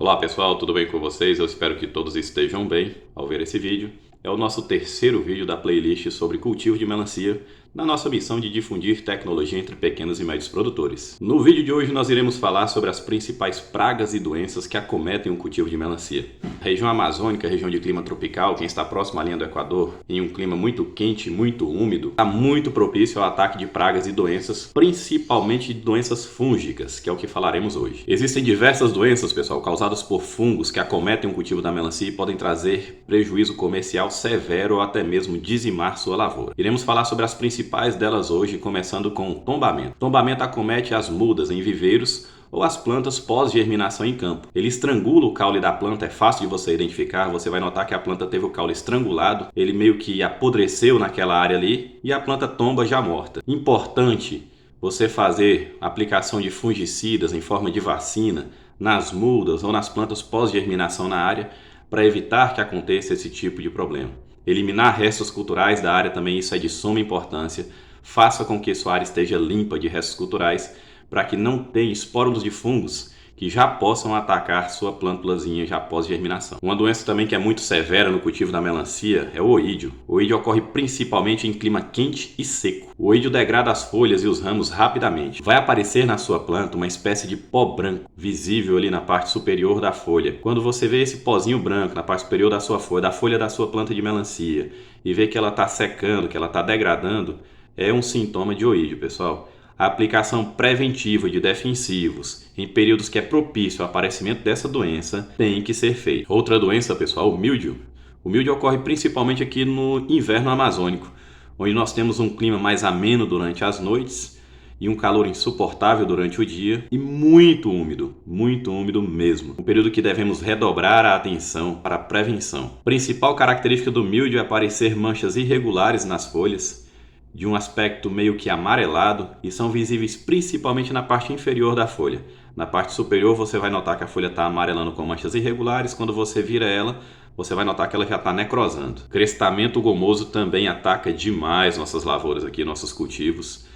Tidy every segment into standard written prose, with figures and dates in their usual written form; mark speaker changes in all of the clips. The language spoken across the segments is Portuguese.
Speaker 1: Olá pessoal, tudo bem com vocês? Eu espero que todos estejam bem ao ver esse vídeo. É o nosso terceiro vídeo da playlist sobre cultivo de melancia, na nossa missão de difundir tecnologia entre pequenos e médios produtores. No vídeo de hoje nós iremos falar sobre as principais pragas e doenças que acometem o cultivo de melancia. A região amazônica, região de clima tropical, quem está próximo à linha do Equador, em um clima muito quente, muito úmido, está muito propício ao ataque de pragas e doenças, principalmente doenças fúngicas, que é o que falaremos hoje. Existem diversas doenças, pessoal, causadas por fungos que acometem o cultivo da melancia e podem trazer prejuízo comercial severo ou até mesmo dizimar sua lavoura. Iremos falar sobre as principais delas hoje, começando com o tombamento. O tombamento acomete as mudas em viveiros ou as plantas pós-germinação em campo. Ele estrangula o caule da planta, é fácil de você identificar, você vai notar que a planta teve o caule estrangulado, ele meio que apodreceu naquela área ali e a planta tomba já morta. Importante você fazer aplicação de fungicidas em forma de vacina nas mudas ou nas plantas pós-germinação na área, para evitar que aconteça esse tipo de problema. Eliminar restos culturais da área também, isso é de suma importância. Faça com que sua área esteja limpa de restos culturais, para que não tenha esporos de fungos que já possam atacar sua plântulazinha já pós-germinação. Uma doença também que é muito severa no cultivo da melancia é o oídio. O oídio ocorre principalmente em clima quente e seco. O oídio degrada as folhas e os ramos rapidamente. Vai aparecer na sua planta uma espécie de pó branco, visível ali na parte superior da folha. Quando você vê esse pozinho branco na parte superior da sua folha, da folha da sua planta de melancia, e vê que ela está secando, que ela está degradando, é um sintoma de oídio, pessoal. A aplicação preventiva de defensivos em períodos que é propício ao aparecimento dessa doença tem que ser feita. Outra doença, pessoal, o míldio. O míldio ocorre principalmente aqui no inverno amazônico, onde nós temos um clima mais ameno durante as noites e um calor insuportável durante o dia e muito úmido mesmo. Um período que devemos redobrar a atenção para a prevenção. A principal característica do míldio é aparecer manchas irregulares nas folhas, de um aspecto meio que amarelado, e são visíveis principalmente na parte inferior da folha. Na parte superior você vai notar que a folha está amarelando com manchas irregulares. Quando você vira ela, você vai notar que ela já está necrosando. Crestamento gomoso também ataca demais nossas lavouras aqui, nossos cultivos,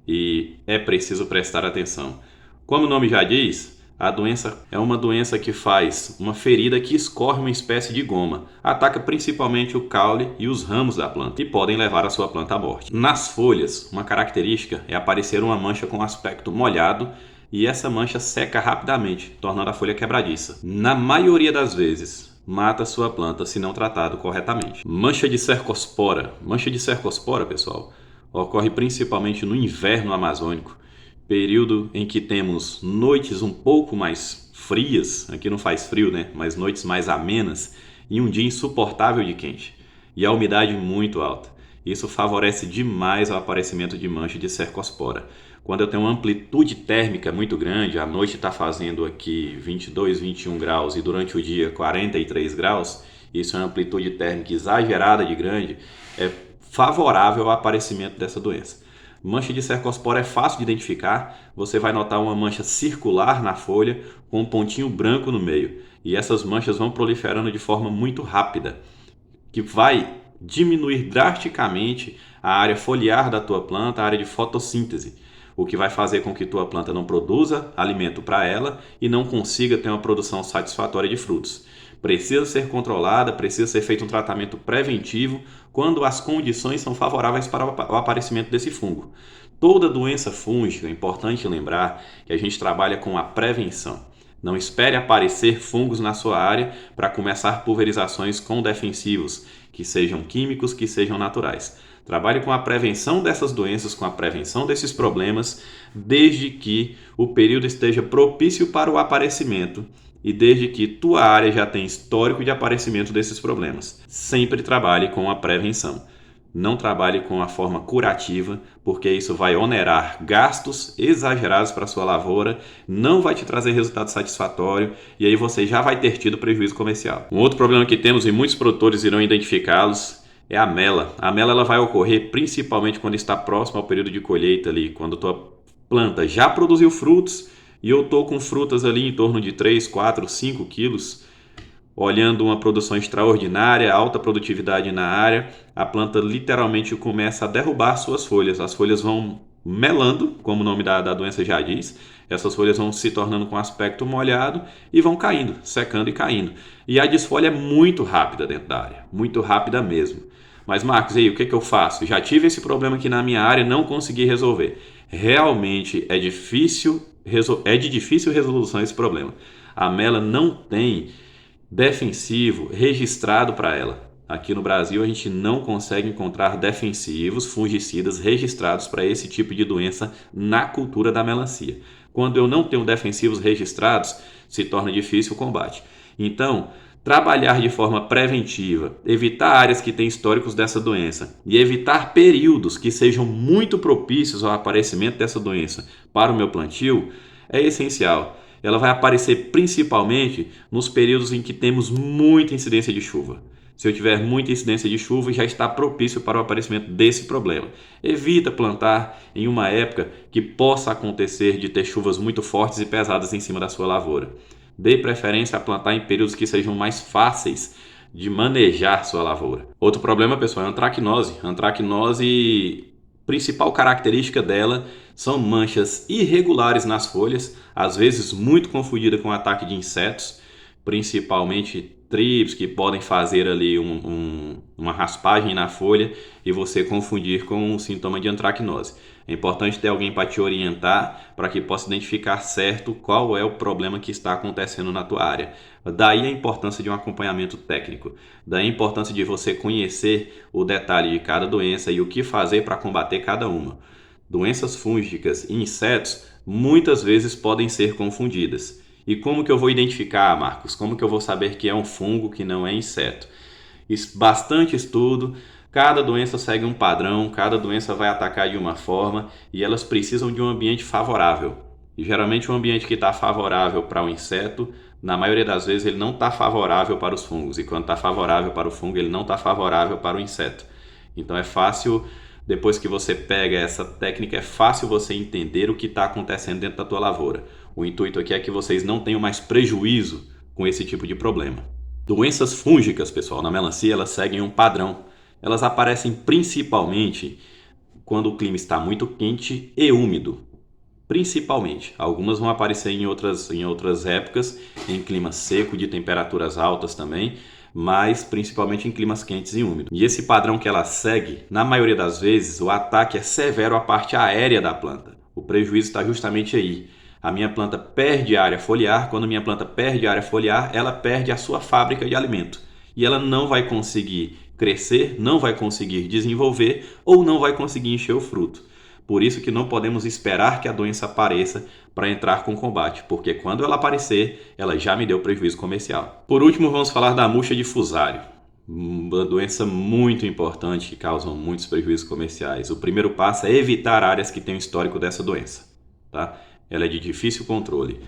Speaker 1: e é preciso prestar atenção. Como o nome já diz, a doença é uma doença que faz uma ferida que escorre uma espécie de goma. Ataca principalmente o caule e os ramos da planta e podem levar a sua planta à morte. Nas folhas, uma característica é aparecer uma mancha com aspecto molhado, e essa mancha seca rapidamente, tornando a folha quebradiça. Na maioria das vezes, mata sua planta se não tratado corretamente. Mancha de cercospora. Mancha de cercospora, pessoal, ocorre principalmente no inverno amazônico, período em que temos noites um pouco mais frias, aqui não faz frio, né? Mas noites mais amenas e um dia insuportável de quente, e a umidade muito alta. Isso favorece demais o aparecimento de mancha de cercospora. Quando eu tenho uma amplitude térmica muito grande, a noite está fazendo aqui 22, 21 graus e durante o dia 43 graus, isso é uma amplitude térmica exagerada de grande, é favorável ao aparecimento dessa doença. Mancha de cercospora é fácil de identificar. Você vai notar uma mancha circular na folha com um pontinho branco no meio. E essas manchas vão proliferando de forma muito rápida, que vai diminuir drasticamente a área foliar da tua planta, a área de fotossíntese, o que vai fazer com que tua planta não produza alimento para ela e não consiga ter uma produção satisfatória de frutos. Precisa ser controlada, precisa ser feito um tratamento preventivo quando as condições são favoráveis para o aparecimento desse fungo. Toda doença fúngica, é importante lembrar que a gente trabalha com a prevenção. Não espere aparecer fungos na sua área para começar pulverizações com defensivos, que sejam químicos, que sejam naturais. Trabalhe com a prevenção dessas doenças, com a prevenção desses problemas, desde que o período esteja propício para o aparecimento e desde que tua área já tem histórico de aparecimento desses problemas. Sempre trabalhe com a prevenção. Não trabalhe com a forma curativa, porque isso vai onerar gastos exagerados para a sua lavoura, não vai te trazer resultado satisfatório e aí você já vai ter tido prejuízo comercial. Um outro problema que temos e muitos produtores irão identificá-los é a mela. A mela ela vai ocorrer principalmente quando está próximo ao período de colheita ali, quando tua planta já produziu frutos e eu estou com frutas ali em torno de 3, 4, 5 quilos, olhando uma produção extraordinária, alta produtividade na área, a planta literalmente começa a derrubar suas folhas. As folhas vão melando, como o nome da doença já diz. Essas folhas vão se tornando com aspecto molhado e vão caindo, secando e caindo. E a desfolha é muito rápida dentro da área, muito rápida mesmo. Mas Marcos, e aí, o que eu faço? Já tive esse problema aqui na minha área e não consegui resolver. Realmente é de difícil resolução esse problema. A mela não tem defensivo registrado para ela. Aqui no Brasil a gente não consegue encontrar defensivos fungicidas registrados para esse tipo de doença na cultura da melancia. Quando eu não tenho defensivos registrados, se torna difícil o combate. Então, trabalhar de forma preventiva, evitar áreas que têm históricos dessa doença e evitar períodos que sejam muito propícios ao aparecimento dessa doença para o meu plantio é essencial. Ela vai aparecer principalmente nos períodos em que temos muita incidência de chuva. Se eu tiver muita incidência de chuva, já está propício para o aparecimento desse problema. Evita plantar em uma época que possa acontecer de ter chuvas muito fortes e pesadas em cima da sua lavoura. Dê preferência a plantar em períodos que sejam mais fáceis de manejar sua lavoura. Outro problema, pessoal, é a antracnose. A antracnose, principal característica dela são manchas irregulares nas folhas, às vezes muito confundida com ataque de insetos, principalmente trips que podem fazer ali uma raspagem na folha e você confundir com um sintoma de antracnose. É importante ter alguém para te orientar para que possa identificar certo qual é o problema que está acontecendo na tua área. Daí a importância de um acompanhamento técnico, daí a importância de você conhecer o detalhe de cada doença e o que fazer para combater cada uma. Doenças fúngicas e insetos muitas vezes podem ser confundidas. E como que eu vou identificar, Marcos? Como que eu vou saber que é um fungo, que não é inseto? Bastante estudo, cada doença segue um padrão, cada doença vai atacar de uma forma e elas precisam de um ambiente favorável. E geralmente um ambiente que está favorável para o inseto, na maioria das vezes ele não está favorável para os fungos. E quando está favorável para o fungo, ele não está favorável para o inseto. Então é fácil, depois que você pega essa técnica, é fácil você entender o que está acontecendo dentro da tua lavoura. O intuito aqui é que vocês não tenham mais prejuízo com esse tipo de problema. Doenças fúngicas, pessoal, na melancia, elas seguem um padrão. Elas aparecem principalmente quando o clima está muito quente e úmido. Principalmente. Algumas vão aparecer em outras épocas, em clima seco, de temperaturas altas também, mas principalmente em climas quentes e úmidos. E esse padrão que ela segue, na maioria das vezes, o ataque é severo à parte aérea da planta. O prejuízo está justamente aí. A minha planta perde área foliar. Quando a minha planta perde área foliar, ela perde a sua fábrica de alimento. E ela não vai conseguir crescer, não vai conseguir desenvolver ou não vai conseguir encher o fruto. Por isso que não podemos esperar que a doença apareça para entrar com combate, porque quando ela aparecer, ela já me deu prejuízo comercial. Por último, vamos falar da murcha de fusário. Uma doença muito importante que causa muitos prejuízos comerciais. O primeiro passo é evitar áreas que têm histórico dessa doença, tá? Ela é de difícil controle.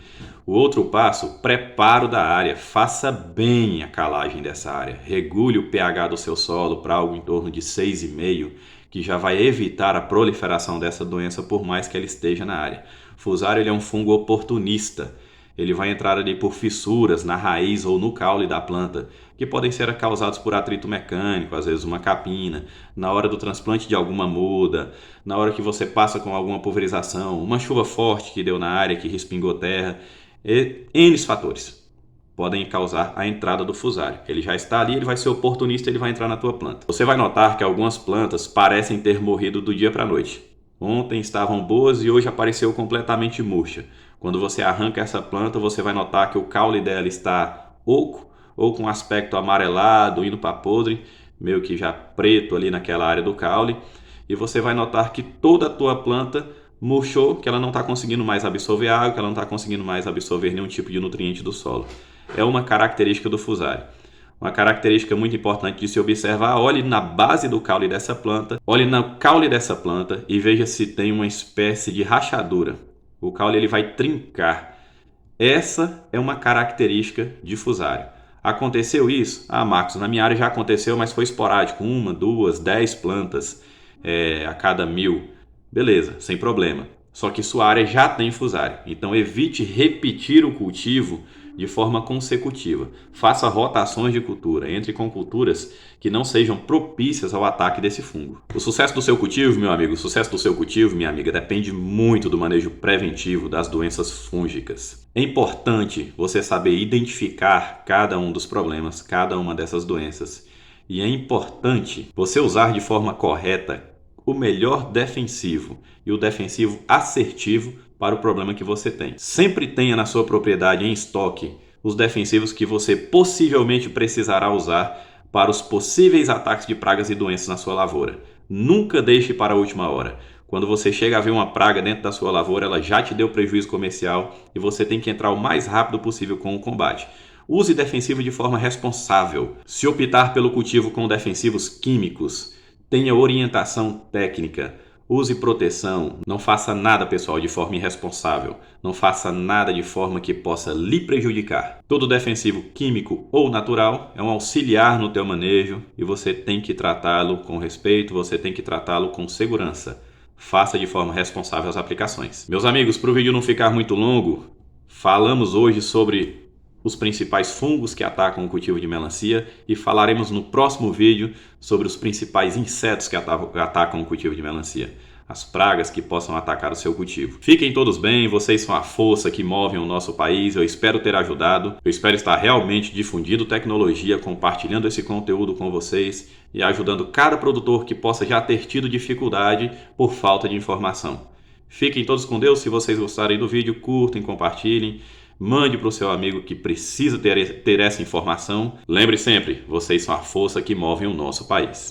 Speaker 1: O outro passo, preparo da área. Faça bem a calagem dessa área. Regule o pH do seu solo para algo em torno de 6,5, que já vai evitar a proliferação dessa doença por mais que ela esteja na área. O fusário ele é um fungo oportunista. Ele vai entrar ali por fissuras na raiz ou no caule da planta, que podem ser causados por atrito mecânico, às vezes uma capina, na hora do transplante de alguma muda, na hora que você passa com alguma pulverização, uma chuva forte que deu na área, que respingou terra, N fatores podem causar a entrada do fusário. Ele já está ali, ele vai ser oportunista, ele vai entrar na tua planta. Você vai notar que algumas plantas parecem ter morrido do dia para a noite. Ontem estavam boas e hoje apareceu completamente murcha. Quando você arranca essa planta, você vai notar que o caule dela está oco ou com aspecto amarelado, indo para podre, meio que já preto ali naquela área do caule. E você vai notar que toda a tua planta murchou, que ela não está conseguindo mais absorver água, que ela não está conseguindo mais absorver nenhum tipo de nutriente do solo. É uma característica do fusário. Uma característica muito importante de se observar: olhe na base do caule dessa planta, olhe no caule dessa planta e veja se tem uma espécie de rachadura. O caule ele vai trincar. Essa é uma característica de fusário. Aconteceu isso? Ah, Marcos, na minha área já aconteceu, mas foi esporádico. 1, 2, 10 plantas a cada 1000. Beleza, sem problema. Só que sua área já tem fusário. Então evite repetir o cultivo de forma consecutiva. Faça rotações de cultura, entre com culturas que não sejam propícias ao ataque desse fungo. O sucesso do seu cultivo, meu amigo, o sucesso do seu cultivo, minha amiga, depende muito do manejo preventivo das doenças fúngicas. É importante você saber identificar cada um dos problemas, cada uma dessas doenças. E é importante você usar de forma correta o melhor defensivo e o defensivo assertivo para o problema que você tem. Sempre tenha na sua propriedade em estoque os defensivos que você possivelmente precisará usar para os possíveis ataques de pragas e doenças na sua lavoura. Nunca deixe para a última hora. Quando você chega a ver uma praga dentro da sua lavoura, ela já te deu prejuízo comercial e você tem que entrar o mais rápido possível com o combate. Use defensivo de forma responsável. Se optar pelo cultivo com defensivos químicos, tenha orientação técnica. Use proteção. Não faça nada, pessoal, de forma irresponsável. Não faça nada de forma que possa lhe prejudicar. Todo defensivo químico ou natural é um auxiliar no teu manejo e você tem que tratá-lo com respeito, você tem que tratá-lo com segurança. Faça de forma responsável as aplicações. Meus amigos, para o vídeo não ficar muito longo, falamos hoje sobre os principais fungos que atacam o cultivo de melancia e falaremos no próximo vídeo sobre os principais insetos que atacam o cultivo de melancia, as pragas que possam atacar o seu cultivo. Fiquem todos bem, vocês são a força que move o nosso país, eu espero ter ajudado, eu espero estar realmente difundindo tecnologia, compartilhando esse conteúdo com vocês e ajudando cada produtor que possa já ter tido dificuldade por falta de informação. Fiquem todos com Deus, se vocês gostarem do vídeo, curtem, compartilhem. Mande para o seu amigo que precisa ter essa informação. Lembre sempre, vocês são a força que move o nosso país.